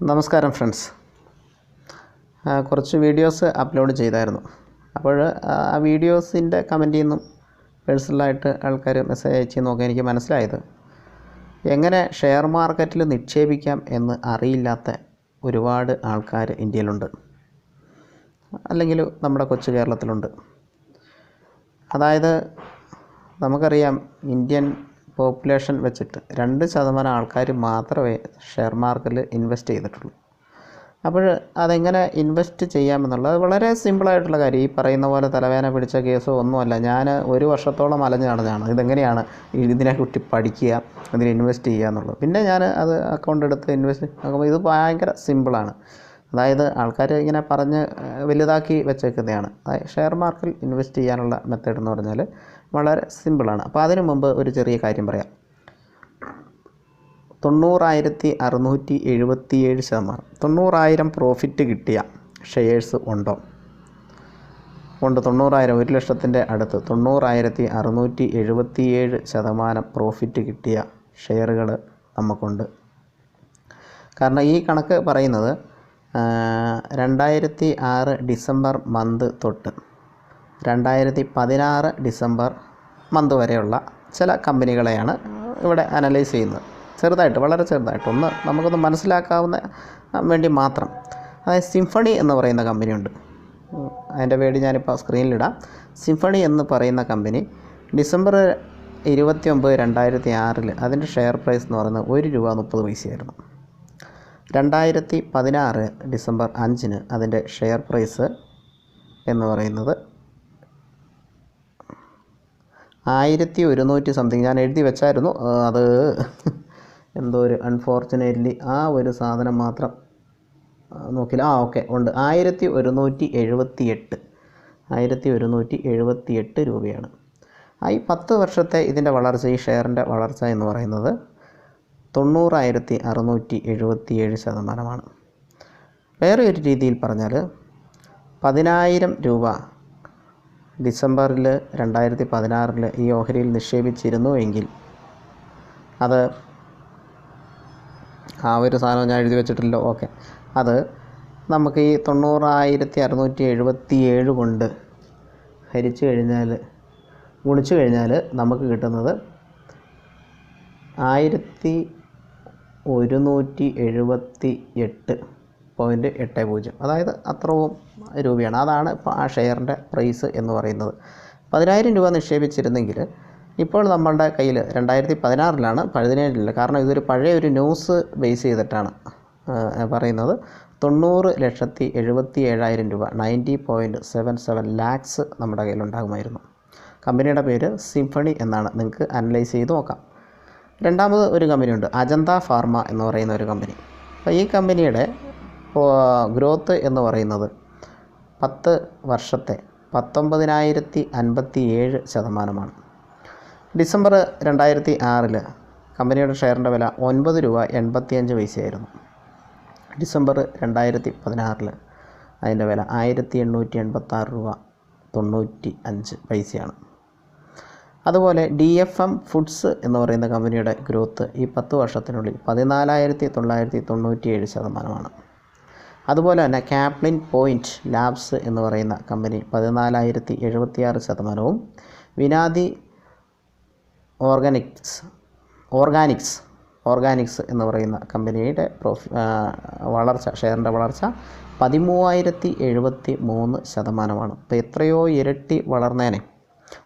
നമസ്കാരം ഫ്രണ്ട്സ്. കുറച്ച് videos upload ചെയ്തായിരുന്നു. അപ്പോൾ ആ വീഡിയോസിൻ്റെ കമൻറ്റിൽ നിന്നും പേഴ്സണലായിട്ട് ആൾക്കാർ മെസ്സേജ് അയച്ച് നോക്കാൻ എനിക്ക് മനസ്സിലായത്, എങ്ങനെ ഷെയർ മാർക്കറ്റിൽ നിക്ഷേപിക്കാം എന്ന് അറിയില്ലാത്ത ഒരുപാട് ആൾക്കാർ ഇന്ത്യയിലുണ്ട്, അല്ലെങ്കിൽ നമ്മുടെ കൊച്ചു കേരളത്തിലുണ്ട്. അതായത് നമുക്കറിയാം, ഇന്ത്യൻ പോപ്പുലേഷൻ വെച്ചിട്ട് 2% ആൾക്കാർ മാത്രമേ ഷെയർ മാർക്കറ്റിൽ ഇൻവെസ്റ്റ് ചെയ്തിട്ടുള്ളൂ. അപ്പോൾ അതെങ്ങനെ ഇൻവെസ്റ്റ് ചെയ്യാമെന്നുള്ളത് വളരെ സിമ്പിളായിട്ടുള്ള കാര്യം. ഈ പറയുന്ന പോലെ തലവേദന പിടിച്ച കേസോ ഒന്നുമല്ല. ഞാൻ 1 വർഷത്തോളം അലഞ്ഞു നടന്നതാണ് ഇതെങ്ങനെയാണ് ഇതിനെക്കുറിച്ച് പഠിക്കുക, ഇതിന് ഇൻവെസ്റ്റ് ചെയ്യുക എന്നുള്ളത്. പിന്നെ ഞാൻ അത് അക്കൗണ്ട് എടുത്ത് ഇൻവെസ്റ്റ് ആക്കുമ്പോൾ ഇത് ഭയങ്കര സിമ്പിളാണ്. അതായത് ആൾക്കാർ ഇങ്ങനെ പറഞ്ഞ് വലുതാക്കി വെച്ചേക്കുന്നതാണ്. ഷെയർ മാർക്കറ്റിൽ ഇൻവെസ്റ്റ് ചെയ്യാനുള്ള മെത്തേഡ് എന്ന് പറഞ്ഞാൽ വളരെ സിമ്പിളാണ്. അപ്പോൾ അതിനു മുമ്പ് ഒരു ചെറിയ കാര്യം പറയാം. 90,677%, 90,000 പ്രോഫിറ്റ് കിട്ടിയ ഷെയർസ് ഉണ്ട്. 90,000, 1,00,000 അടുത്ത് 90,677% പ്രോഫിറ്റ് കിട്ടിയ ഷെയറുകൾ നമുക്കുണ്ട്. കാരണം ഈ കണക്ക് പറയുന്നത് 2006 ഡിസംബർ മന്ത് തൊട്ട് 2016 ഡിസംബർ മന്ത് വരെയുള്ള ചില കമ്പനികളെയാണ് ഇവിടെ അനലൈസ് ചെയ്യുന്നത്. ചെറുതായിട്ട്, വളരെ ചെറുതായിട്ട് ഒന്ന് നമുക്കൊന്ന് മനസ്സിലാക്കാവുന്ന വേണ്ടി മാത്രം. അതായത് സിംഫണി എന്ന് പറയുന്ന കമ്പനിയുണ്ട്. അതിൻ്റെ പേര് ഞാനിപ്പോൾ സ്ക്രീനിലിടാം. സിംഫണി എന്ന് പറയുന്ന കമ്പനി ഡിസംബർ 29, 2006 അതിൻ്റെ ഷെയർ പ്രൈസ് എന്ന് പറയുന്നത് ₹1.30 2016 ഡിസംബർ 5 അതിൻ്റെ ഷെയർ പ്രൈസ് എന്ന് പറയുന്നത് 1100 സംതിങ്. ഞാൻ എഴുതി വെച്ചായിരുന്നു, അത് എന്തോ ഒരു അൺഫോർച്ചുനേറ്റ്ലി ആ ഒരു സാധനം മാത്രം നോക്കില്ല. ഓക്കെ, ഉണ്ട്. 1178 രൂപയാണ്. ഈ 10 വർഷത്തെ ഇതിൻ്റെ വളർച്ച, ഈ ഷെയറിൻ്റെ വളർച്ച എന്ന് പറയുന്നത് 90,677%. വേറെ ഒരു രീതിയിൽ പറഞ്ഞാൽ 10,000 രൂപ ഡിസംബറിൽ 2016 ഈ ഓഹരിയിൽ നിക്ഷേപിച്ചിരുന്നു എങ്കിൽ, അത് ആ ഒരു സാധനം ഞാൻ എഴുതി വെച്ചിട്ടില്ലോ. ഓക്കെ, അത് നമുക്ക് ഈ 90,677 കൊണ്ട് ഗുണിച്ചു കഴിഞ്ഞാൽ നമുക്ക് കിട്ടുന്നത് 1178.80. അതായത് അത്രയും രൂപയാണ്. അതാണ് ഇപ്പോൾ ആ ഷെയറിൻ്റെ പ്രൈസ് എന്ന് പറയുന്നത്. 10,000 രൂപ നിക്ഷേപിച്ചിരുന്നെങ്കിൽ ഇപ്പോൾ നമ്മളുടെ കയ്യിൽ 2016 17 കാരണം ഇതൊരു പഴയ ഒരു ന്യൂസ് ബേസ് ചെയ്തിട്ടാണ് പറയുന്നത്. 90,77,000 രൂപ, 90.77 lakhs നമ്മുടെ കയ്യിലുണ്ടാകുമായിരുന്നു. കമ്പനിയുടെ പേര് സിംഫണി എന്നാണ്. നിങ്ങൾക്ക് അനലൈസ് ചെയ്ത് നോക്കാം. രണ്ടാമത് ഒരു കമ്പനിയുണ്ട്, അജന്ത ഫാർമ എന്ന് പറയുന്ന ഒരു കമ്പനി. അപ്പോൾ ഈ കമ്പനിയുടെ ഗ്രോത്ത് എന്ന് പറയുന്നത് 10 വർഷത്തെ 19,057%. ഡിസംബർ 2006 കമ്പനിയുടെ ഷെയറിൻ്റെ വില ₹9.85 ഡിസംബർ 2016 അതിൻ്റെ വില ₹1,886.95. അതുപോലെ DFM ഫുഡ്സ് എന്ന് പറയുന്ന കമ്പനിയുടെ ഗ്രോത്ത് ഈ 10 വർഷത്തിനുള്ളിൽ 14,997%. അതുപോലെ തന്നെ കാപ്ലിൻ പോയിൻറ്റ് ലാബ്സ് എന്ന് പറയുന്ന കമ്പനി 14,076%. വിനാദി ഓർഗാനിക്സ് എന്ന് പറയുന്ന കമ്പനിയുടെ വളർച്ച, ഷെയറിൻ്റെ വളർച്ച 13,073%. ഇപ്പോൾ എത്രയോ ഇരട്ടി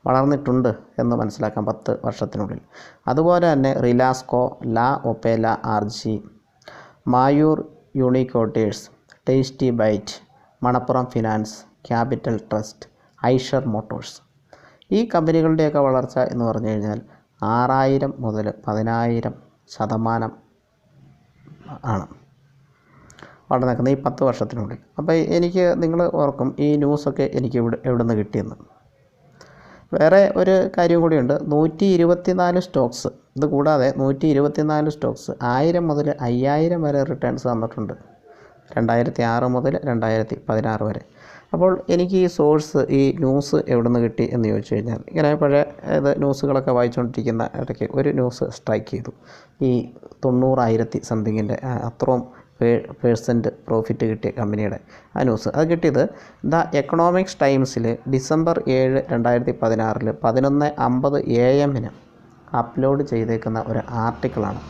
വളർന്നിട്ടുണ്ട് എന്ന് മനസ്സിലാക്കാം 10 വർഷത്തിനുള്ളിൽ. അതുപോലെ തന്നെ റിലാസ്കോ, La Opala RG, Mayur Uniquoters, tasty bite, Manappuram finance, capital trust, Eicher motors, ഈ കമ്പനികളുടെയൊക്കെ വളർച്ച എന്ന് പറഞ്ഞു കഴിഞ്ഞാൽ 6,000 മുതൽ 10,000% ആണ് വളർന്നേക്കുന്നത് ഈ 10 വർഷത്തിനുള്ളിൽ. അപ്പോൾ നിങ്ങൾ ഓർക്കും ഈ ന്യൂസൊക്കെ എനിക്ക് എവിടെ നിന്ന് കിട്ടിയെന്ന്. വേറെ ഒരു കാര്യം കൂടിയുണ്ട്. 124 സ്റ്റോക്സ്, ഇത് കൂടാതെ 124 സ്റ്റോക്സ് 1000 മുതൽ 5000 വരെ റിട്ടേൺസ് തന്നിട്ടുണ്ട് 2006 മുതൽ 2016 വരെ. അപ്പോൾ എനിക്ക് ഈ സോഴ്സ്, ഈ ന്യൂസ് എവിടെ നിന്ന് കിട്ടി എന്ന് ചോദിച്ചു കഴിഞ്ഞാൽ, ഇങ്ങനെ പഴയ ന്യൂസുകളൊക്കെ വായിച്ചുകൊണ്ടിരിക്കുന്ന ഇടയ്ക്ക് ഒരു ന്യൂസ് സ്ട്രൈക്ക് ചെയ്തു. ഈ 90,000 സംതിങ്ങിൻ്റെ അത്രയും പ്രോഫിറ്റ് കിട്ടിയ കമ്പനിയുടെ ആ ന്യൂസ്. അത് കിട്ടിയത് ദ എക്കണോമിക്സ് ടൈംസിൽ ഡിസംബർ 7, 2016 11:50 AM അപ്ലോഡ് ചെയ്തേക്കുന്ന ഒരു ആർട്ടിക്കിളാണ്.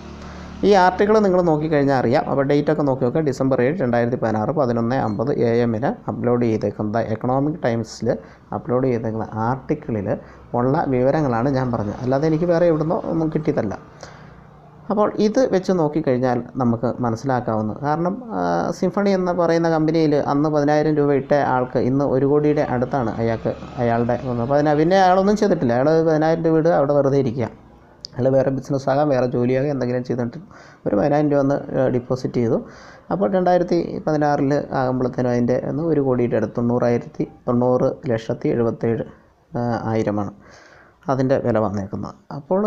ഈ ആർട്ടിക്കിൾ നിങ്ങൾ നോക്കിക്കഴിഞ്ഞാൽ അറിയാം. അപ്പോൾ ഡേറ്റൊക്കെ നോക്കി നോക്കുക. ഡിസംബർ 7, 2016 11:50 AM അപ്ലോഡ് ചെയ്തേക്കുന്ന എക്കണോമിക് ടൈംസിൽ അപ്ലോഡ് ചെയ്തേക്കുന്ന ആർട്ടിക്കിളിൽ ഉള്ള വിവരങ്ങളാണ് ഞാൻ പറഞ്ഞത്. അല്ലാതെ എനിക്ക് വേറെ എവിടുന്നോ ഒന്നും കിട്ടിയതല്ല. അപ്പോൾ ഇത് വെച്ച് നോക്കിക്കഴിഞ്ഞാൽ നമുക്ക് മനസ്സിലാക്കാവുന്നത്. കാരണം സിംഫണി എന്ന് പറയുന്ന കമ്പനിയിൽ അന്ന് 10,000 രൂപ ഇട്ട ആൾക്ക് ഇന്ന് 1 കോടിയുടെ അടുത്താണ് അയാളുടെ പിന്നെ അയാളൊന്നും ചെയ്തിട്ടില്ല. അയാൾ 10,000 രൂപ ഇടുക, അവിടെ വെറുതെ ഇരിക്കുക. അയാൾ വേറെ ബിസിനസ്സാകാം, വേറെ ജോലിയാകാം, എന്തെങ്കിലും ചെയ്തിട്ട് ഒരു 10,000 രൂപ ഒന്ന് ഡിപ്പോസിറ്റ് ചെയ്തു. അപ്പോൾ 2016 ആകുമ്പോഴത്തേനും അതിൻ്റെ 1 കോടിയുടെ അടുത്ത് 90,77,000 അതിൻ്റെ വില വന്നേക്കുന്നത്. അപ്പോൾ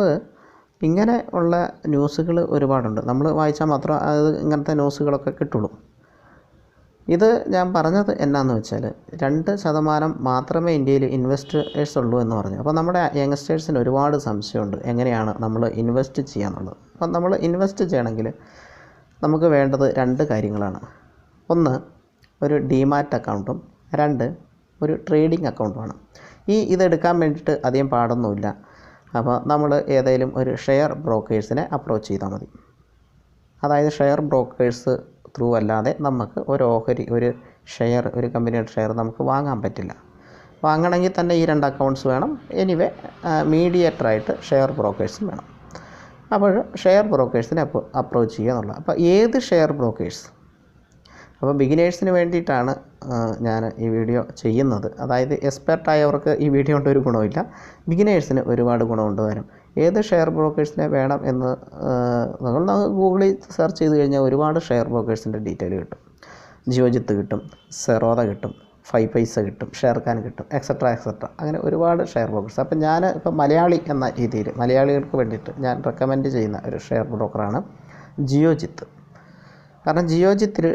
ഇങ്ങനെ ഉള്ള ന്യൂസുകൾ ഒരുപാടുണ്ട്. നമ്മൾ വായിച്ചാൽ മാത്രം അത് ഇങ്ങനത്തെ ന്യൂസുകളൊക്കെ കിട്ടുള്ളൂ. ഇത് ഞാൻ പറഞ്ഞത് എന്നാന്ന് വെച്ചാൽ 2% മാത്രമേ ഇന്ത്യയിൽ ഇൻവെസ്റ്റേഴ്സ് ഉള്ളൂ എന്ന് പറഞ്ഞു. അപ്പോൾ നമ്മുടെ യങ്സ്റ്റേഴ്സിന് ഒരുപാട് സംശയമുണ്ട് എങ്ങനെയാണ് നമ്മൾ ഇൻവെസ്റ്റ് ചെയ്യാന്നുള്ളത്. അപ്പം നമ്മൾ ഇൻവെസ്റ്റ് ചെയ്യണമെങ്കിൽ നമുക്ക് വേണ്ടത് 2 കാര്യങ്ങളാണ്. 1 ഒരു ഡിമാറ്റ് അക്കൗണ്ടും 2 ഒരു ട്രേഡിംഗ് അക്കൗണ്ടുമാണ്. ഇതെടുക്കാൻ വേണ്ടിയിട്ട് അധികം പാടൊന്നുമില്ല. അപ്പോൾ നമ്മൾ ഏതെങ്കിലും ഒരു ഷെയർ ബ്രോക്കേഴ്സിനെ അപ്രോച്ച് ചെയ്താൽ മതി. അതായത് ഷെയർ ബ്രോക്കേഴ്സ് ത്രൂ അല്ലാതെ നമുക്ക് ഒരു ഷെയർ, ഒരു കമ്പനിയുടെ ഷെയർ നമുക്ക് വാങ്ങാൻ പറ്റില്ല. വാങ്ങണമെങ്കിൽ തന്നെ ഈ 2 അക്കൗണ്ട്സ് വേണം. എനിവേ മീഡിയേറ്ററായിട്ട് ഷെയർ ബ്രോക്കേഴ്സും വേണം. അപ്പോൾ ഷെയർ ബ്രോക്കേഴ്സിനെ അപ്രോച്ച് ചെയ്യുക എന്നുള്ളത്. അപ്പോൾ ഏത് ഷെയർ ബ്രോക്കേഴ്സ്? അപ്പോൾ ബിഗിനേഴ്സിന് വേണ്ടിയിട്ടാണ് ഞാൻ ഈ വീഡിയോ ചെയ്യുന്നത്. അതായത് എക്സ്പെർട്ടായവർക്ക് ഈ വീഡിയോ കൊണ്ട് ഒരു ഗുണമില്ല. ബിഗിനേഴ്സിന് ഒരുപാട് ഗുണമുണ്ട് വരും. ഏത് ഷെയർ ബ്രോക്കേഴ്സിനെ വേണം എന്ന് നമ്മൾ ഗൂഗിളിൽ സെർച്ച് ചെയ്ത് കഴിഞ്ഞാൽ ഒരുപാട് ഷെയർ ബ്രോക്കേഴ്സിൻ്റെ ഡീറ്റെയിൽ കിട്ടും. ജിയോജിത്ത് കിട്ടും, സെറോദ കിട്ടും, 5 പൈസ കിട്ടും, ഷെയർഖാൻ കിട്ടും, എക്സെട്ര. അങ്ങനെ ഒരുപാട് ഷെയർ ബ്രോക്കേഴ്സ്. അപ്പം ഞാൻ ഇപ്പോൾ മലയാളി എന്ന രീതിയിൽ മലയാളികൾക്ക് വേണ്ടിയിട്ട് ഞാൻ റെക്കമെൻഡ് ചെയ്യുന്ന ഒരു ഷെയർ ബ്രോക്കറാണ് ജിയോജിത്ത്. കാരണം ജിയോജിത്തിൽ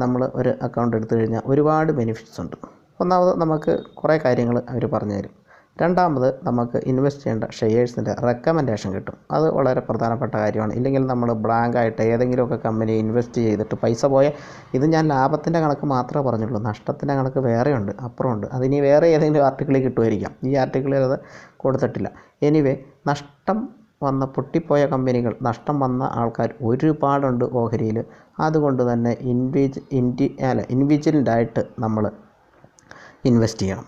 നമ്മൾ ഒരു അക്കൗണ്ട് എടുത്തു കഴിഞ്ഞാൽ ഒരുപാട് ബെനിഫിറ്റ്സ് ഉണ്ട്. ഒന്നാമത് നമുക്ക് കുറേ കാര്യങ്ങൾ അവർ പറഞ്ഞു തരും. രണ്ടാമത് നമുക്ക് ഇൻവെസ്റ്റ് ചെയ്യേണ്ട ഷെയർസിൻ്റെ റെക്കമെൻഡേഷൻ കിട്ടും. അത് വളരെ പ്രധാനപ്പെട്ട കാര്യമാണ്. ഇല്ലെങ്കിൽ നമ്മൾ ബ്ലാങ്കായിട്ട് ഏതെങ്കിലുമൊക്കെ കമ്പനി ഇൻവെസ്റ്റ് ചെയ്തിട്ട് പൈസ പോയ, ഇത് ഞാൻ ലാഭത്തിൻ്റെ കണക്ക് മാത്രമേ പറഞ്ഞുള്ളൂ, നഷ്ടത്തിൻ്റെ കണക്ക് വേറെയുണ്ട്, അപ്പുറമുണ്ട്. അതിനി വേറെ ഏതെങ്കിലും ആർട്ടിക്കിളിൽ കിട്ടുമായിരിക്കാം. ഈ ആർട്ടിക്കിളിൽ അത് കൊടുത്തിട്ടില്ല. എനിവേ നഷ്ടം വന്ന പൊട്ടിപ്പോയ കമ്പനികൾ, നഷ്ടം വന്ന ആൾക്കാർ ഒരുപാടുണ്ട് ഓഹരിയിൽ. അതുകൊണ്ട് തന്നെ ഇൻഡിവിജ്വലായിട്ട് നമ്മൾ ഇൻവെസ്റ്റ് ചെയ്യണം.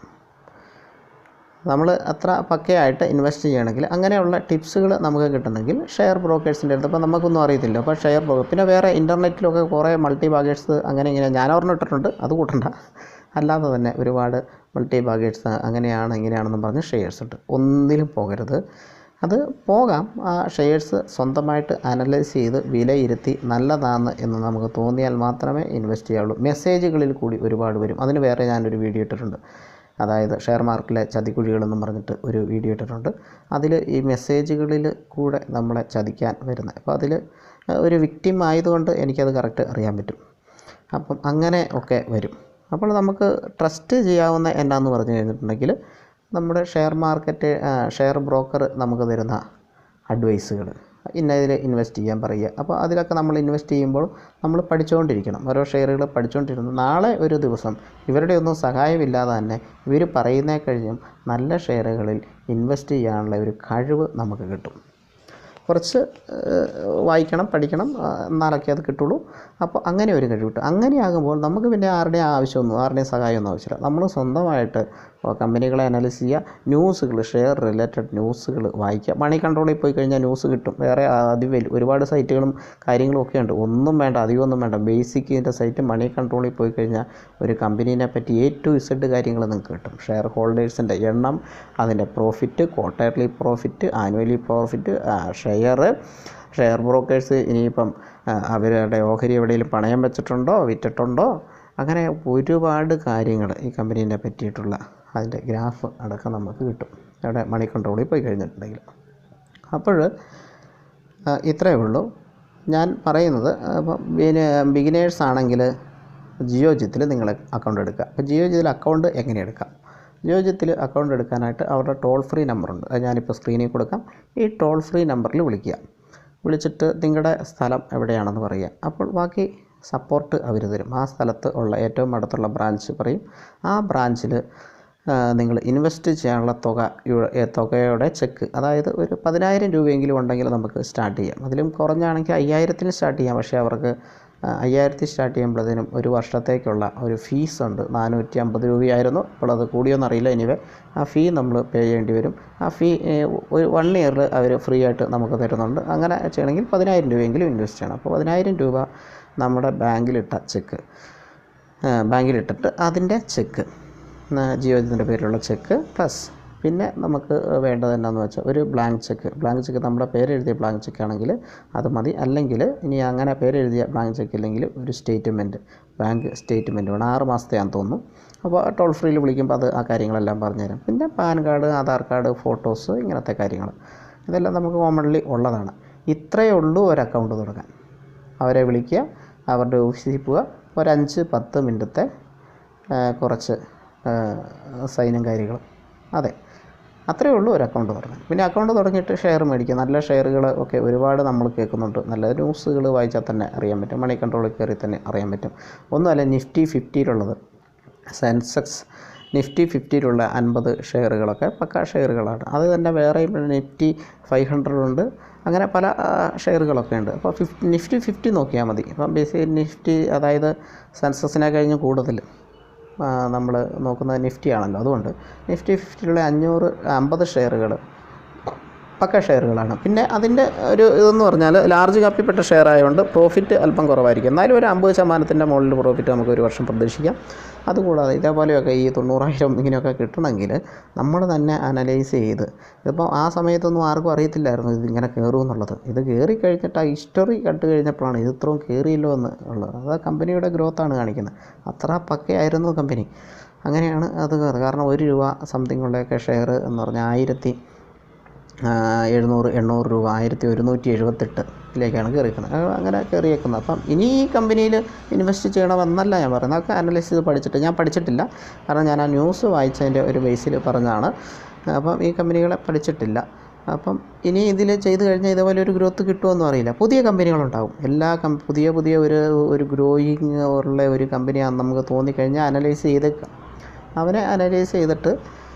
നമ്മൾ അത്ര പക്കയായിട്ട് ഇൻവെസ്റ്റ് ചെയ്യണമെങ്കിൽ അങ്ങനെയുള്ള ടിപ്സുകൾ നമുക്ക് കിട്ടണമെങ്കിൽ ഷെയർ ബ്രോക്കേഴ്സിൻ്റെ അടുത്ത്. ഇപ്പോൾ നമുക്കൊന്നും അറിയത്തില്ല, അപ്പോൾ ഷെയർ ബ്രോക്കർ, പിന്നെ വേറെ ഇൻ്റർനെറ്റിലൊക്കെ കുറേ മൾട്ടി ബാഗേഴ്സ് അങ്ങനെ ഇങ്ങനെ ഞാൻ ഓർമ്മ ഇട്ടിട്ടുണ്ട്, അത് കൂട്ടണ്ട. അല്ലാതെ തന്നെ ഒരുപാട് മൾട്ടി ബാഗേഴ്സ് അങ്ങനെയാണ് ഇങ്ങനെയാണെന്നും പറഞ്ഞ് ഷെയർസ് ഉണ്ട്. ഒന്നിലും പോകരുത്. അത് പോകാം, ആ ഷെയർസ് സ്വന്തമായിട്ട് അനലൈസ് ചെയ്ത് വിലയിരുത്തി നല്ലതാണ് എന്ന് നമുക്ക് തോന്നിയാൽ മാത്രമേ ഇൻവെസ്റ്റ് ചെയ്യാവുള്ളൂ. മെസ്സേജുകളിൽ കൂടി ഒരുപാട് വരും. അതിന് വേറെ ഞാനൊരു വീഡിയോ ഇട്ടിട്ടുണ്ട്. അതായത് ഷെയർ മാർക്കറ്റിലെ ചതിക്കുഴികളെന്നും പറഞ്ഞിട്ട് ഒരു വീഡിയോ ഇട്ടിട്ടുണ്ട്. അതിൽ ഈ മെസ്സേജുകളിൽ കൂടെ നമ്മളെ ചതിക്കാൻ വരുന്നത്. അപ്പോൾ അതിൽ ഒരു വിക്ടിം ആയതുകൊണ്ട് എനിക്കത് കറക്റ്റ് അറിയാൻ പറ്റും. അപ്പം അങ്ങനെ ഒക്കെ വരും. അപ്പോൾ നമുക്ക് ട്രസ്റ്റ് ചെയ്യാവുന്ന എന്നാന്ന് പറഞ്ഞു കഴിഞ്ഞിട്ടുണ്ടെങ്കിൽ നമ്മുടെ ഷെയർ ബ്രോക്കർ നമുക്ക് തരുന്ന അഡ്വൈസുകൾ, ഇന്നതിൽ ഇൻവെസ്റ്റ് ചെയ്യാൻ പറയുക. അപ്പോൾ അതിലൊക്കെ നമ്മൾ ഇൻവെസ്റ്റ് ചെയ്യുമ്പോൾ നമ്മൾ പഠിച്ചുകൊണ്ടിരിക്കണം. ഓരോ ഷെയറുകൾ പഠിച്ചുകൊണ്ടിരുന്നു. നാളെ ഒരു ദിവസം ഇവരുടെ ഒന്നും സഹായമില്ലാതെ തന്നെ ഇവർ പറയുന്നേ കഴിഞ്ഞും നല്ല ഷെയറുകളിൽ ഇൻവെസ്റ്റ് ചെയ്യാനുള്ള ഒരു കഴിവ് നമുക്ക് കിട്ടും. കുറച്ച് വായിക്കണം, പഠിക്കണം, എന്നാലൊക്കെ അത് കിട്ടുള്ളൂ. അപ്പോൾ അങ്ങനെ ഒരു കഴിവ് കിട്ടും. അങ്ങനെയാകുമ്പോൾ നമുക്ക് പിന്നെ ആരുടെയും സഹായമൊന്നും ആവശ്യമില്ല. നമ്മൾ സ്വന്തമായിട്ട് കമ്പനികളെ അനലൈസ് ചെയ്യുക, ന്യൂസുകൾ, ഷെയർ റിലേറ്റഡ് ന്യൂസുകൾ വായിക്കുക. മണി കൺട്രോളിൽ പോയി കഴിഞ്ഞാൽ ന്യൂസ് കിട്ടും. വേറെ ഒരുപാട് സൈറ്റുകളും കാര്യങ്ങളും ഒക്കെ ഉണ്ട്. ഒന്നും വേണ്ട, അധികമൊന്നും വേണ്ട. ബേസിക്കിൻ്റെ സൈറ്റ് മണി കൺട്രോളിൽ പോയി കഴിഞ്ഞാൽ ഒരു കമ്പനീനെ പറ്റി A to Z കാര്യങ്ങൾ നിങ്ങൾക്ക് കിട്ടും. ഷെയർ ഹോൾഡേഴ്സിൻ്റെ എണ്ണം, അതിൻ്റെ profit, quarterly profit, annually profit, share brokers ഇനിയിപ്പം അവരുടെ ഓഹരി എവിടെയെങ്കിലും പണയം വെച്ചിട്ടുണ്ടോ, വിറ്റിട്ടുണ്ടോ, അങ്ങനെ ഒരുപാട് കാര്യങ്ങൾ ഈ കമ്പനീനെ പറ്റിയിട്ടുള്ള അതിൻ്റെ ഗ്രാഫ് അടക്കം നമുക്ക് കിട്ടും അവിടെ മണി കൺട്രോളിൽ പോയി കഴിഞ്ഞിട്ടുണ്ടെങ്കിൽ. അപ്പോൾ ഇത്രയേ ഉള്ളൂ ഞാൻ പറയുന്നത്. അപ്പം ബിഗിനേഴ്സ് ആണെങ്കിൽ ജിയോജിത്തിൽ നിങ്ങൾ അക്കൗണ്ട് എടുക്കുക. അപ്പോൾ ജിയോജിത്തിൽ അക്കൗണ്ട് എങ്ങനെ എടുക്കാം? ജിയോജിത്തിൽ അക്കൗണ്ട് എടുക്കാനായിട്ട് അവരുടെ ടോൾ ഫ്രീ നമ്പറുണ്ട്. അത് ഞാനിപ്പോൾ സ്ക്രീനിൽ കൊടുക്കാം. ഈ ടോൾ ഫ്രീ നമ്പറിൽ വിളിക്കുക. വിളിച്ചിട്ട് നിങ്ങളുടെ സ്ഥലം എവിടെയാണെന്ന് പറയുക. അപ്പോൾ ബാക്കി സപ്പോർട്ട് അവർ തരും. ആ സ്ഥലത്ത് ഉള്ള ഏറ്റവും അടുത്തുള്ള ബ്രാഞ്ച് പറയും, ആ ബ്രാഞ്ചിൽ നിങ്ങൾ ഇൻവെസ്റ്റ് ചെയ്യാനുള്ള തുകയുടെ ചെക്ക്, അതായത് ഒരു 10,000 രൂപയെങ്കിലും ഉണ്ടെങ്കിൽ നമുക്ക് സ്റ്റാർട്ട് ചെയ്യാം. അതിലും കുറഞ്ഞാണെങ്കിൽ 5,000-ന് സ്റ്റാർട്ട് ചെയ്യാം. പക്ഷേ അവർക്ക് 5,000 സ്റ്റാർട്ട് ചെയ്യുമ്പോഴത്തേനും ഒരു വർഷത്തേക്കുള്ള ഒരു ഫീസ് ഉണ്ട്. 450 രൂപയായിരുന്നു, ഇപ്പോൾ അത് കൂടിയോന്നറിയില്ല. എനിവേ ആ ഫീ നമ്മൾ പേ ചെയ്യേണ്ടി വരും. ആ ഫീ ഒരു 1 ഇയറിൽ അവർ ഫ്രീ ആയിട്ട് നമുക്ക് തരുന്നുണ്ട്. അങ്ങനെ ചെയ്യണമെങ്കിൽ 10,000 രൂപയെങ്കിലും ഇൻവെസ്റ്റ് ചെയ്യണം. അപ്പോൾ 10,000 രൂപ നമ്മുടെ ബാങ്കിലിട്ടിട്ട് അതിൻ്റെ ചെക്ക്, ജിയോജിൻ്റെ പേരിലുള്ള ചെക്ക് പ്ലസ് പിന്നെ നമുക്ക് വേണ്ടത് എന്താണെന്ന് വെച്ചാൽ ഒരു ബ്ലാങ്ക് ചെക്ക് നമ്മുടെ പേരെഴുതിയ ബ്ലാങ്ക് ചെക്കാണെങ്കിൽ അത് മതി. അല്ലെങ്കിൽ ഇനി അങ്ങനെ പേരെഴുതിയ ബ്ലാങ്ക് ചെക്ക് ഇല്ലെങ്കിൽ ഒരു ബാങ്ക് സ്റ്റേറ്റ്മെൻറ്റ് വേണം. 6 മാസത്തെയാണെന്ന് തോന്നുന്നു. അപ്പോൾ ടോൾ ഫ്രീയിൽ വിളിക്കുമ്പോൾ അത് ആ കാര്യങ്ങളെല്ലാം പറഞ്ഞുതരാം. പിന്നെ pan card, Aadhaar card, photos, ഇങ്ങനത്തെ കാര്യങ്ങൾ ഇതെല്ലാം നമുക്ക് കോമൺലി ഉള്ളതാണ്. ഇത്രയേ ഉള്ളൂ ഒരു അക്കൗണ്ട് തുടങ്ങാൻ. അവരെ വിളിക്കുക, അവരുടെ ഓഫീസിൽ പോവുക, ഒരു 5-10 മിനിറ്റത്തെ കുറച്ച് സൈനും കാര്യങ്ങളും, അതെ അത്രയേ ഉള്ളൂ ഒരു അക്കൗണ്ട് തുടങ്ങാൻ. പിന്നെ അക്കൗണ്ട് തുടങ്ങിയിട്ട് ഷെയർ മേടിക്കുക. നല്ല ഷെയറുകൾ ഒക്കെ ഒരുപാട് നമ്മൾ കേൾക്കുന്നുണ്ട്. നല്ല ന്യൂസുകൾ വായിച്ചാൽ തന്നെ അറിയാൻ പറ്റും. മണി കൺട്രോളിൽ കയറി തന്നെ അറിയാൻ പറ്റും. ഒന്നുമല്ല, നിഫ്റ്റി 50-ലുള്ളത്, സെൻസെക്സ് നിഫ്റ്റി 50-ലുള്ള 50 ഷെയറുകളൊക്കെ പക്ക ഷെയറുകളാണ്. അത് തന്നെ വേറെ നിഫ്റ്റി 500 ഉണ്ട്. അങ്ങനെ പല ഷെയറുകളൊക്കെ ഉണ്ട്. അപ്പോൾ നിഫ്റ്റി 50 നോക്കിയാൽ മതി. അപ്പം ബേസിക്കലി നിഫ്റ്റി, അതായത് സെൻസസിനെ കഴിഞ്ഞ് കൂടുതൽ നമ്മൾ നോക്കുന്നത് നിഫ്റ്റി ആണല്ലോ. അതുകൊണ്ട് നിഫ്റ്റി 50-ലുള്ള 50 ഷെയറുകൾ പക്ക ഷെയറുകളാണ്. പിന്നെ അതിൻ്റെ ഒരു ഇതെന്ന് പറഞ്ഞാൽ ലാർജ് ക്യാപ്പിൽപ്പെട്ട ഷെയർ ആയതുകൊണ്ട് പ്രോഫിറ്റ് അല്പം കുറവായിരിക്കും. എന്നാലും ഒരു 50% മുകളിൽ പ്രോഫിറ്റ് നമുക്ക് ഒരു വർഷം പ്രതീക്ഷിക്കാം. അതുകൂടാതെ ഇതേപോലെയൊക്കെ ഈ 90,000 ഇങ്ങനെയൊക്കെ കിട്ടണമെങ്കിൽ നമ്മൾ തന്നെ അനലൈസ് ചെയ്ത്, ഇതിപ്പോൾ ആ സമയത്തൊന്നും ആർക്കും അറിയത്തില്ലായിരുന്നു ഇതിങ്ങനെ കയറുമെന്നുള്ളത്. ഇത് കയറി കഴിഞ്ഞിട്ട് ആ ഹിസ്റ്ററി കണ്ടു കഴിഞ്ഞപ്പോഴാണ് ഇത് ഇത്രയും കയറിയല്ലോ എന്ന് ഉള്ളത്. അത് കമ്പനിയുടെ ഗ്രോത്താണ് കാണിക്കുന്നത്. അത്ര പക്കയായിരുന്നു കമ്പനി. അങ്ങനെയാണ് അത് കാരണം 1 രൂപ സംതിങ് ഉള്ളതൊക്കെ ഷെയർ എന്ന് പറഞ്ഞാൽ 1,700-800 രൂപ 1,178-ലേക്കാണ് കയറിയിരിക്കുന്നത്. അങ്ങനെ കയറിയേക്കുന്നത്. അപ്പം ഇനി ഈ കമ്പനിയിൽ ഇൻവെസ്റ്റ് ചെയ്യണമെന്നല്ല ഞാൻ പറയുന്നത്. അതൊക്കെ അനലൈസ് ചെയ്ത് പഠിച്ചിട്ട്, ഞാൻ പഠിച്ചിട്ടില്ല കാരണം ഞാൻ ആ ന്യൂസ് വായിച്ചതിൻ്റെ ഒരു ബേസിൽ പറഞ്ഞതാണ്. അപ്പം ഈ കമ്പനികളെ പഠിച്ചിട്ടില്ല. അപ്പം ഇനി ഇതിൽ ചെയ്ത് കഴിഞ്ഞാൽ ഇതേപോലെ ഒരു ഗ്രോത്ത് കിട്ടുമെന്നും അറിയില്ല. പുതിയ കമ്പനികളുണ്ടാകും. പുതിയ ഒരു ഗ്രോയിങ് ഉള്ള ഒരു കമ്പനിയാണെന്ന് നമുക്ക് തോന്നിക്കഴിഞ്ഞാൽ അനലൈസ് ചെയ്തേക്കാം. അവനെ അനലൈസ് ചെയ്തിട്ട്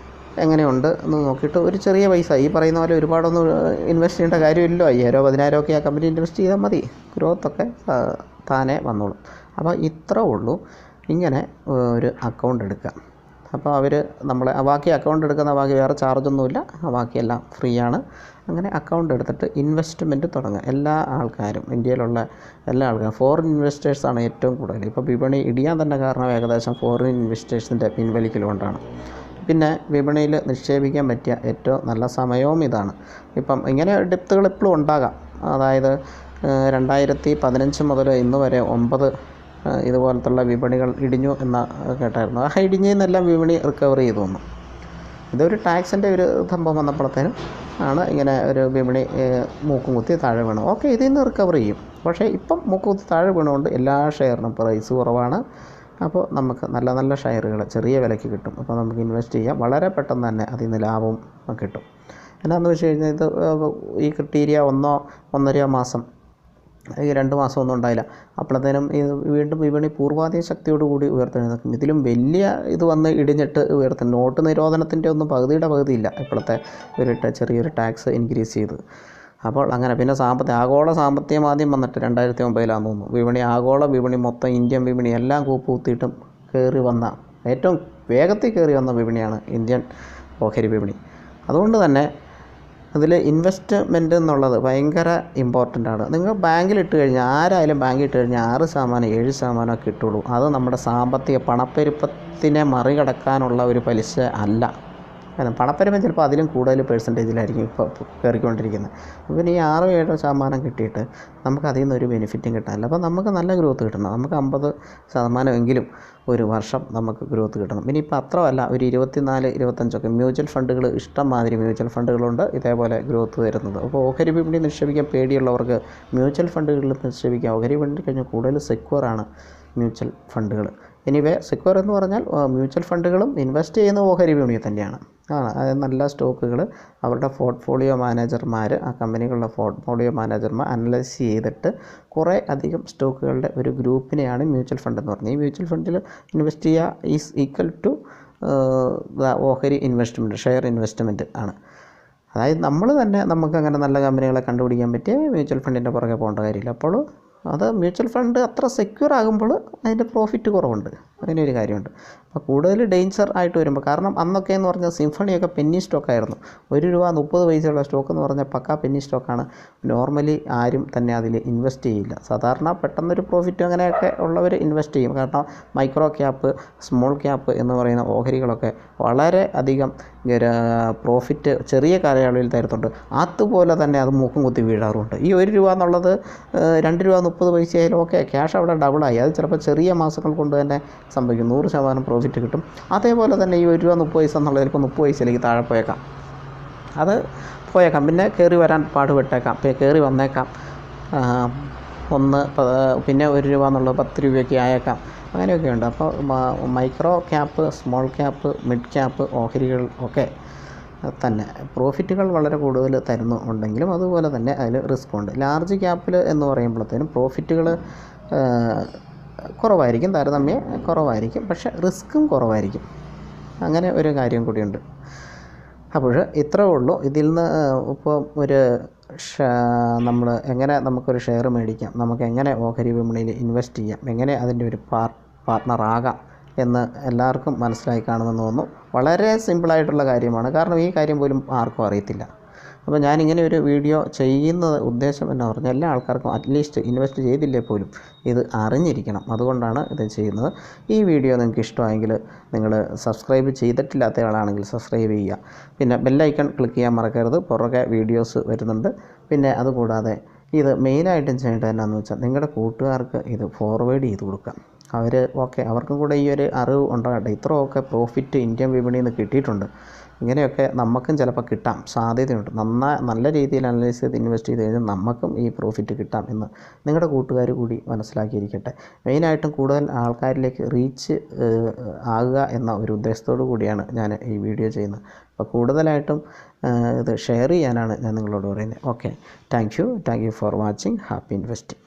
എങ്ങനെയുണ്ട് എന്ന് നോക്കിയിട്ട് ഒരു ചെറിയ പൈസ, ഈ പറയുന്ന പോലെ ഒരുപാടൊന്നും ഇൻവെസ്റ്റ് ചെയ്യേണ്ട കാര്യമില്ലല്ലോ. 5,000-10,000 ഒക്കെ ആ കമ്പനി ഇൻവെസ്റ്റ് ചെയ്താൽ മതി. ഗ്രോത്തൊക്കെ താനെ വന്നോളും. അപ്പോൾ ഇത്രേ ഉള്ളൂ. ഇങ്ങനെ ഒരു അക്കൗണ്ട് എടുക്കുക. അപ്പോൾ അവർ നമ്മളെ ബാക്കി അക്കൗണ്ട് എടുക്കുന്ന ബാക്കി വേറെ ചാർജൊന്നുമില്ല, ബാക്കിയെല്ലാം ഫ്രീ ആണ്. അങ്ങനെ അക്കൗണ്ട് എടുത്തിട്ട് ഇൻവെസ്റ്റ്മെൻറ്റ് തുടങ്ങുക. എല്ലാ ആൾക്കാരും, ഇന്ത്യയിലുള്ള എല്ലാ ആൾക്കാരും, ഫോറിൻ ഇൻവെസ്റ്റേഴ്സാണ് ഏറ്റവും കൂടുതൽ. ഇപ്പോൾ വിപണി ഇടിയാൻ തന്നെ കാരണം ഏകദേശം ഫോറിൻ ഇൻവെസ്റ്റേഴ്സിൻ്റെ പിൻവലിക്കലുകൊണ്ടാണ്. പിന്നെ വിപണിയിൽ നിക്ഷേപിക്കാൻ പറ്റിയ ഏറ്റവും നല്ല സമയവും ഇതാണ്. ഇപ്പം ഇങ്ങനെ ഡിപ്തുകൾ എപ്പോഴും ഉണ്ടാകാം. അതായത് 2015 മുതൽ ഇന്ന് വരെ 9 ഇതുപോലത്തുള്ള വിപണികൾ ഇടിഞ്ഞു എന്ന് കേട്ടായിരുന്നു. ആ ഇടിഞ്ഞെന്നെല്ലാം വിപണി റിക്കവർ ചെയ്തു വന്നു. ഇതൊരു ടാക്സിൻ്റെ ഒരു സംഭവം വന്നപ്പോഴത്തേനും ആണ് ഇങ്ങനെ ഒരു വിപണി മൂക്കും കുത്തി താഴെ വീണു. ഓക്കെ, ഇതിൽ നിന്ന് റിക്കവർ ചെയ്യും. പക്ഷേ ഇപ്പം മൂക്കും കുത്തി താഴെ വീണുകൊണ്ട് എല്ലാ ഷെയറിനും പ്രൈസ് കുറവാണ്. അപ്പോൾ നമുക്ക് നല്ല നല്ല ഷെയറുകൾ ചെറിയ വിലയ്ക്ക് കിട്ടും. അപ്പോൾ നമുക്ക് ഇൻവെസ്റ്റ് ചെയ്യാം. വളരെ പെട്ടെന്ന് തന്നെ അതിൽ നിന്ന് ലാഭവും കിട്ടും. എന്താണെന്ന് വെച്ച് കഴിഞ്ഞാൽ ഇത് ഈ ക്രിറ്റീരിയ 1-1.5 മാസം, ഈ 2 മാസം ഒന്നും ഉണ്ടായില്ല. അപ്പോഴത്തേനും ഇത് വീണ്ടും വിപണി പൂർവാധിക ശക്തിയോടുകൂടി ഉയർത്തെഴുന്നേക്കും. ഇതിലും വലിയ ഇത് വന്ന് ഇടിഞ്ഞിട്ട് ഉയർത്തും. നോട്ട് നിരോധനത്തിൻ്റെ ഒന്നും പകുതിയില്ല ഇപ്പോഴത്തെ ചെറിയൊരു ടാക്സ് ഇൻക്രീസ് ചെയ്ത്. അപ്പോൾ അങ്ങനെ പിന്നെ ആഗോള സാമ്പത്തിക മാന്ദ്യം വന്നിട്ട് 2009 തോന്നുന്നു. ആഗോള വിപണി മൊത്തം, ഇന്ത്യൻ വിപണി എല്ലാം കൂപ്പുകുത്തിയിട്ടും കയറി വന്ന, ഏറ്റവും വേഗത്തിൽ കയറി വന്ന വിപണിയാണ് ഇന്ത്യൻ ഓഹരി വിപണി. അതുകൊണ്ട് തന്നെ അതിൽ ഇൻവെസ്റ്റ്മെൻറ്റ് എന്നുള്ളത് ഭയങ്കര ഇമ്പോർട്ടൻ്റ് ആണ്. നിങ്ങൾ ബാങ്കിലിട്ട് കഴിഞ്ഞാൽ, ആരായാലും ബാങ്കിലിട്ട് കഴിഞ്ഞാൽ 6%, 7% കിട്ടുള്ളൂ. അത് നമ്മുടെ സാമ്പത്തിക പണപ്പെരുപ്പത്തിനെ മറികടക്കാനുള്ള ഒരു പലിശ അല്ല. കാരണം പണപ്പെരുപ്പം ചിലപ്പോൾ അതിലും കൂടുതൽ പെർസെൻറ്റേജിലായിരിക്കും ഇപ്പോൾ കയറിക്കൊണ്ടിരിക്കുന്നത്. പിന്നെ ഈ 6-7% കിട്ടിയിട്ട് നമുക്ക് അതിൽ നിന്നൊരു ബെനിഫിറ്റും കിട്ടാനില്ല. അപ്പോൾ നമുക്ക് നല്ല ഗ്രോത്ത് കിട്ടണം. നമുക്ക് 50% ഒരു വർഷം നമുക്ക് ഗ്രോത്ത് കിട്ടണം. പിന്നെ ഇപ്പോൾ അത്രയല്ല, ഒരു 24-25 മ്യൂച്വൽ ഫണ്ടുകൾ, ഇഷ്ടംമാതിരി മ്യൂച്വൽ ഫണ്ടുകളുണ്ട് ഇതേപോലെ ഗ്രോത്ത് തരുന്നത്. അപ്പോൾ ഓഹരി വിപണി നിക്ഷേപിക്കാൻ പേടിയുള്ളവർക്ക് മ്യൂച്വൽ ഫണ്ടുകളിൽ നിക്ഷേപിക്കാം. ഓഹരി വിപണി കഴിഞ്ഞാൽ കൂടുതൽ സെക്യൂറാണ് മ്യൂച്വൽ ഫണ്ടുകൾ. എനിവേ, സെക്യൂർ എന്ന് പറഞ്ഞാൽ മ്യൂച്വൽ ഫണ്ടുകളും ഇൻവെസ്റ്റ് ചെയ്യുന്ന ഓഹരി വിപണിയിൽ തന്നെയാണ്. അതായത് നല്ല സ്റ്റോക്കുകൾ അവരുടെ പോർട്ട്ഫോളിയോ മാനേജർമാർ, ആ കമ്പനികളുടെ പോർട്ട്ഫോളിയോ മാനേജർമാർ അനലൈസ് ചെയ്തിട്ട് കുറേ അധികം സ്റ്റോക്കുകളുടെ ഒരു ഗ്രൂപ്പിനെയാണ് മ്യൂച്വൽ ഫണ്ട് എന്ന് പറഞ്ഞത്. ഈ മ്യൂച്വൽ ഫണ്ടിൽ ഇൻവെസ്റ്റ് ചെയ്യുക ഈസ് ഈക്വൽ ടു ഓഹരി ഇൻവെസ്റ്റ്മെൻറ്റ്, ഷെയർ ഇൻവെസ്റ്റ്മെൻറ്റ് ആണ്. അതായത് നമ്മൾ തന്നെ നമുക്കങ്ങനെ നല്ല കമ്പനികളെ കണ്ടുപിടിക്കാൻ പറ്റിയ മ്യൂച്വൽ ഫണ്ടിൻ്റെ പുറകെ പോകേണ്ട കാര്യമില്ല. അപ്പോൾ അത് മ്യൂച്വൽ ഫണ്ട് അത്ര സെക്യൂർ ആകുമ്പോൾ അതിൻ്റെ പ്രോഫിറ്റ് കുറവുണ്ട്, അങ്ങനെ ഒരു കാര്യമുണ്ട്. അപ്പോൾ കൂടുതൽ ഡേഞ്ചർ ആയിട്ട് വരുമ്പോൾ, കാരണം അന്നൊക്കെ എന്ന് പറഞ്ഞാൽ സിംഫണിയൊക്കെ പെന്നി സ്റ്റോക്കായിരുന്നു. ₹1.30 സ്റ്റോക്ക് എന്ന് പറഞ്ഞാൽ പക്കാ പെന്നി സ്റ്റോക്കാണ്. നോർമലി ആരും തന്നെ അതിൽ ഇൻവെസ്റ്റ് ചെയ്യില്ല. സാധാരണ പെട്ടെന്നൊരു പ്രോഫിറ്റ് അങ്ങനെയൊക്കെ ഉള്ളവർ ഇൻവെസ്റ്റ് ചെയ്യും. കാരണം മൈക്രോ ക്യാപ്പ്, സ്മോൾ ക്യാപ്പ് എന്ന് പറയുന്ന ഓഹരികളൊക്കെ വളരെ അധികം പ്രോഫിറ്റ് ചെറിയ കാലയളവിൽ തരത്തുണ്ട്. അതുപോലെ തന്നെ അത് മൂക്കും കുത്തി വീഴാറുണ്ട്. ഈ ₹1 എന്നുള്ളത് ₹2.30 ഓക്കെ, ക്യാഷ് അവിടെ ഡബിളായി. അത് ചിലപ്പോൾ ചെറിയ മാസങ്ങൾ കൊണ്ട് തന്നെ സംഭവിക്കും. 100% പ്രോഫിറ്റ് കിട്ടും. അതേപോലെ തന്നെ ഈ ₹1.30 എന്നുള്ളത് ചിലപ്പോൾ 30 പൈസയിലേക്ക് താഴെ പോയേക്കാം. അത് പോയേക്കാം, പിന്നെ കയറി വരാൻ പാടുപെട്ടേക്കാം, കയറി വന്നേക്കാം. പിന്നെ ₹1 എന്നുള്ളത് ₹10 ആയേക്കാം. അങ്ങനെയൊക്കെ ഉണ്ട്. അപ്പോൾ micro cap, small cap, mid cap ഓഹരികൾ ഒക്കെ തന്നെ പ്രോഫിറ്റുകൾ വളരെ കൂടുതൽ തരുന്നുണ്ടെങ്കിലും അതുപോലെ തന്നെ അതിൽ റിസ്ക്കുണ്ട്. ലാർജ് ക്യാപ്പിൽ എന്ന് പറയുമ്പോഴത്തേനും പ്രോഫിറ്റുകൾ കുറവായിരിക്കും, താരതമ്യം കുറവായിരിക്കും, പക്ഷേ റിസ്ക്കും കുറവായിരിക്കും. അങ്ങനെ ഒരു കാര്യം കൂടിയുണ്ട്. അപ്പോൾ ഇത്രേ ഉള്ളൂ. ഇതിൽ നിന്ന് ഇപ്പോൾ നമ്മൾ എങ്ങനെ നമുക്കൊരു ഷെയർ മേടിക്കാം, നമുക്ക് എങ്ങനെ ഓഹരി വിപണിയിൽ ഇൻവെസ്റ്റ് ചെയ്യാം, എങ്ങനെ അതിൻ്റെ ഒരു പാർട്ട്ണറാകാം എന്ന് എല്ലാവർക്കും മനസ്സിലായി കാണുമെന്ന് തോന്നുന്നു. വളരെ സിമ്പിളായിട്ടുള്ള കാര്യമാണ്, കാരണം ഈ കാര്യം പോലും ആർക്കും അറിയത്തില്ല. അപ്പോൾ ഞാനിങ്ങനെ ഒരു വീഡിയോ ചെയ്യുന്നത് ഉദ്ദേശം എന്ന് പറഞ്ഞാൽ എല്ലാ ആൾക്കാർക്കും അറ്റ്ലീസ്റ്റ് ഇൻവെസ്റ്റ് ചെയ്തില്ലേ പോലും ഇത് അറിഞ്ഞിരിക്കണം. അതുകൊണ്ടാണ് ഇത് ചെയ്യുന്നത്. ഈ വീഡിയോ നിങ്ങൾക്ക് ഇഷ്ടമായെങ്കിൽ നിങ്ങൾ സബ്സ്ക്രൈബ് ചെയ്തിട്ടില്ലാത്ത ആളാണെങ്കിൽ സബ്സ്ക്രൈബ് ചെയ്യുക. പിന്നെ ബെല്ലൈക്കൺ ക്ലിക്ക് ചെയ്യാൻ മറക്കരുത്, പുറകെ വീഡിയോസ് വരുന്നുണ്ട്. പിന്നെ അതുകൂടാതെ ഇത് മെയിനായിട്ടും ചെയ്യേണ്ടത് എന്നാന്ന് വെച്ചാൽ നിങ്ങളുടെ കൂട്ടുകാർക്ക് ഇത് ഫോർവേഡ് ചെയ്ത് കൊടുക്കാം. അവർക്കും കൂടെ ഈ ഒരു അറിവ് ഉണ്ടാകട്ടെ. ഇത്രയൊക്കെ പ്രോഫിറ്റ് ഇന്ത്യൻ വിപണിയിൽ നിന്ന് കിട്ടിയിട്ടുണ്ട്, ഇങ്ങനെയൊക്കെ നമുക്കും ചിലപ്പോൾ കിട്ടാൻ സാധ്യതയുണ്ട്. നല്ല രീതിയിൽ അനലൈസ് ചെയ്ത് ഇൻവെസ്റ്റ് ചെയ്ത് കഴിഞ്ഞാൽ നമുക്കും ഈ പ്രോഫിറ്റ് കിട്ടാം എന്ന് നിങ്ങളുടെ കൂട്ടുകാർ കൂടി മനസ്സിലാക്കിയിരിക്കട്ടെ. മെയിനായിട്ടും കൂടുതൽ ആൾക്കാരിലേക്ക് റീച്ച് ആകുക എന്ന ഒരു ഉദ്ദേശത്തോടു കൂടിയാണ് ഞാൻ ഈ വീഡിയോ ചെയ്യുന്നത്. അപ്പോൾ കൂടുതലായിട്ടും ഇത് ഷെയർ ചെയ്യാനാണ് ഞാൻ നിങ്ങളോട് പറയുന്നത്. Okay, thank you for watching. Happy investing.